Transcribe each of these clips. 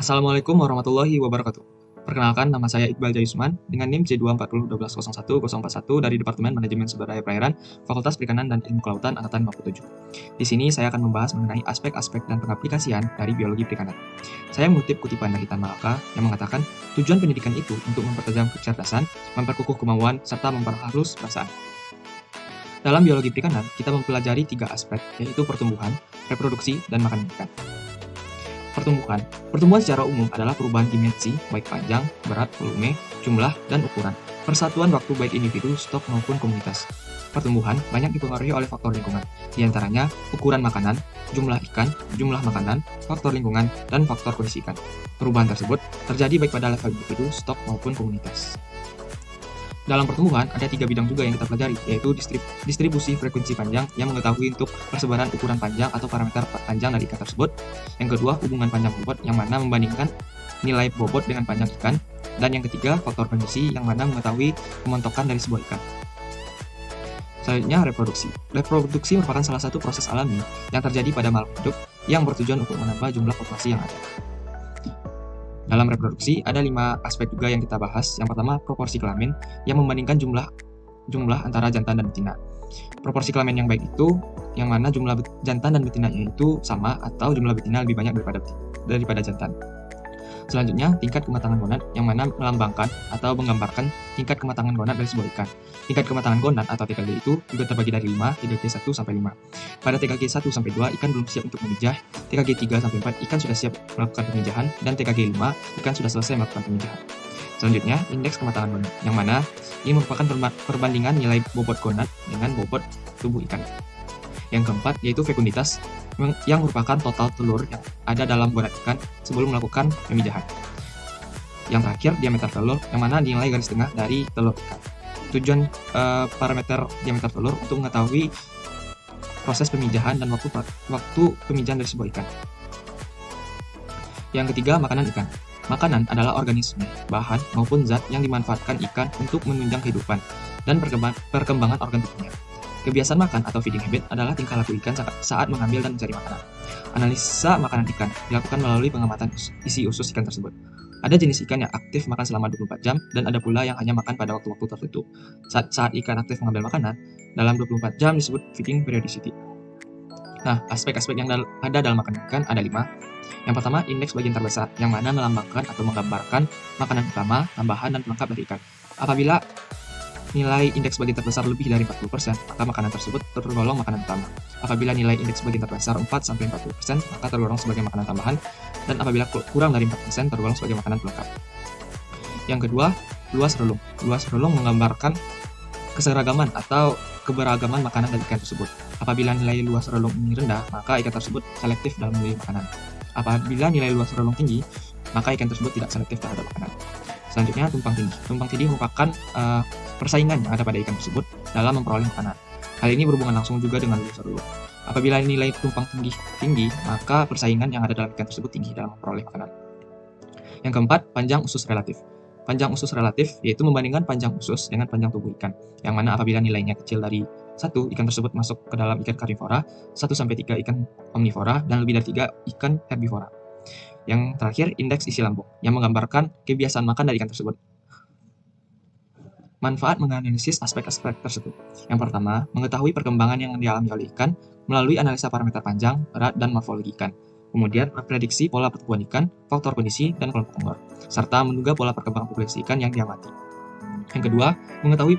Assalamualaikum warahmatullahi wabarakatuh. Perkenalkan, nama saya Iqbal Jayusman dengan NIM J240120141 dari Departemen Manajemen Sumber Daya Perairan, Fakultas Perikanan dan Ilmu Kelautan Angkatan 57. Di sini saya akan membahas mengenai aspek-aspek dan pengaplikasian dari biologi perikanan. Saya mengutip kutipan dari Tan Malaka yang mengatakan, tujuan pendidikan itu untuk mempertajam kecerdasan, memperkukuh kemauan, serta memperhalus perasaan. Dalam biologi perikanan, kita mempelajari 3 aspek, yaitu pertumbuhan, reproduksi, dan makanan ikan. Pertumbuhan secara umum adalah perubahan dimensi, baik panjang, berat, volume, jumlah, dan ukuran. Persatuan waktu baik individu, stok, maupun komunitas. Pertumbuhan banyak dipengaruhi oleh faktor lingkungan, di antaranya ukuran makanan, jumlah ikan, jumlah makanan, faktor lingkungan, dan faktor kondisi ikan. Perubahan tersebut terjadi baik pada level individu, stok, maupun komunitas. Dalam pertumbuhan, ada 3 bidang juga yang kita pelajari, yaitu distribusi frekuensi panjang yang mengetahui untuk persebaran ukuran panjang atau parameter panjang dari ikan tersebut. Yang kedua, hubungan panjang bobot yang mana membandingkan nilai bobot dengan panjang ikan. Dan yang ketiga, faktor kondisi yang mana mengetahui pemontokan dari sebuah ikan. Selanjutnya, reproduksi. Reproduksi merupakan salah satu proses alami yang terjadi pada makhluk hidup yang bertujuan untuk menambah jumlah populasi yang ada. Dalam reproduksi, ada 5 aspek juga yang kita bahas. Yang pertama, proporsi kelamin yang membandingkan jumlah antara jantan dan betina. Proporsi kelamin yang baik itu yang mana jumlah jantan dan betinanya itu sama atau jumlah betina lebih banyak daripada jantan. Selanjutnya, tingkat kematangan gonad yang mana melambangkan atau menggambarkan tingkat kematangan gonad dari sebuah ikan. Tingkat kematangan gonad atau TKG itu juga terbagi dari 5, TKG 1 sampai 5. Pada TKG 1 sampai 2 ikan belum siap untuk memijah, TKG 3 sampai 4 ikan sudah siap melakukan pemijahan, dan TKG 5 ikan sudah selesai melakukan pemijahan. Selanjutnya, indeks kematangan gonad, yang mana ini merupakan perbandingan nilai bobot gonad dengan bobot tubuh ikan. Yang keempat, yaitu fekunditas, yang merupakan total telur yang ada dalam gonad ikan sebelum melakukan pemijahan. Yang terakhir, diameter telur, yang mana nilai garis tengah dari telur ikan. Tujuan parameter diameter telur untuk mengetahui proses pemijahan dan waktu pemijahan dari sebuah ikan. Yang ketiga, makanan ikan. Makanan adalah organisme, bahan, maupun zat yang dimanfaatkan ikan untuk menunjang kehidupan dan perkembangan organ tubuhnya. Kebiasaan makan atau feeding habit adalah tingkah laku ikan saat mengambil dan mencari makanan. Analisa makanan ikan dilakukan melalui pengamatan isi usus ikan tersebut. Ada jenis ikan yang aktif makan selama 24 jam dan ada pula yang hanya makan pada waktu-waktu tertentu. Saat ikan aktif mengambil makanan, dalam 24 jam disebut feeding periodicity. Nah, aspek-aspek yang ada dalam makanan ikan ada 5. Yang pertama, indeks bagian terbesar, yang mana melambangkan atau menggambarkan makanan utama, tambahan, dan pelengkap dari ikan. Apabila nilai indeks bagian terbesar lebih dari 40%, maka makanan tersebut tergolong makanan utama. Apabila nilai indeks bagian terbesar 4-40%, maka tergolong sebagai makanan tambahan, dan apabila kurang dari 4%, tergolong sebagai makanan pelengkap. Yang kedua, luas relung. Luas relung menggambarkan keseragaman atau keberagaman makanan dari ikan tersebut. Apabila nilai luas relung ini rendah, maka ikan tersebut selektif dalam memilih makanan. Apabila nilai luas relung tinggi, maka ikan tersebut tidak selektif terhadap makanan. Selanjutnya, tumpang tindih. Tumpang tindih merupakan persaingan yang ada pada ikan tersebut dalam memperoleh makanan. Hal ini berhubungan langsung juga dengan luas relung. Apabila nilai tumpang tindih tinggi, maka persaingan yang ada dalam ikan tersebut tinggi dalam memperoleh makanan. Yang keempat, panjang usus relatif. Panjang usus relatif yaitu membandingkan panjang usus dengan panjang tubuh ikan, yang mana apabila nilainya kecil dari 1, ikan tersebut masuk ke dalam ikan karnivora, 1-3 ikan omnivora, dan lebih dari 3 ikan herbivora. Yang terakhir, indeks isi lambung, yang menggambarkan kebiasaan makan dari ikan tersebut. Manfaat menganalisis aspek-aspek tersebut. Yang pertama, mengetahui perkembangan yang dialami oleh ikan melalui analisa parameter panjang, berat, dan morfologi ikan. Kemudian, memprediksi pola pertumbuhan ikan, faktor kondisi, dan kelompok umur, serta menduga pola perkembangan populasi ikan yang diamati. Yang kedua, mengetahui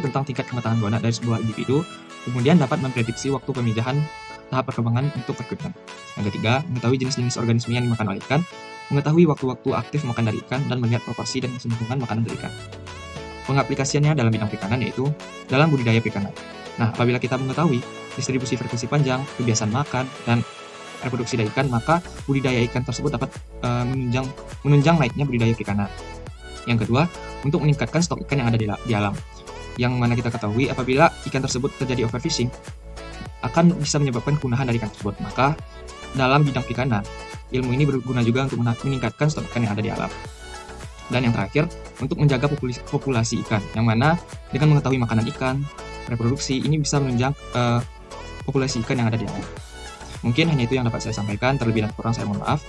tentang tingkat kematangan gonad dari sebuah individu, kemudian dapat memprediksi waktu pemijahan tahap perkembangan untuk berikutnya. Yang ketiga, mengetahui jenis-jenis organisme yang dimakan oleh ikan, mengetahui waktu-waktu aktif makan dari ikan, dan melihat proporsi dan keseimbangan makanan dari ikan. Pengaplikasiannya dalam bidang perikanan yaitu dalam budidaya perikanan. Nah, apabila kita mengetahui distribusi frekuensi panjang, kebiasaan makan, dan reproduksi dari ikan, maka budidaya ikan tersebut dapat menunjang naiknya budidaya perikanan. Yang kedua, untuk meningkatkan stok ikan yang ada di alam. Yang mana kita ketahui apabila ikan tersebut terjadi overfishing, akan bisa menyebabkan kepunahan dari ikan tersebut. Maka dalam bidang perikanan, ilmu ini berguna juga untuk meningkatkan stok ikan yang ada di alam. Dan yang terakhir, untuk menjaga populasi ikan, yang mana dengan mengetahui makanan ikan, reproduksi, ini bisa menunjang populasi ikan yang ada di alam. Mungkin hanya itu yang dapat saya sampaikan, terlebih dan kurang saya mohon maaf.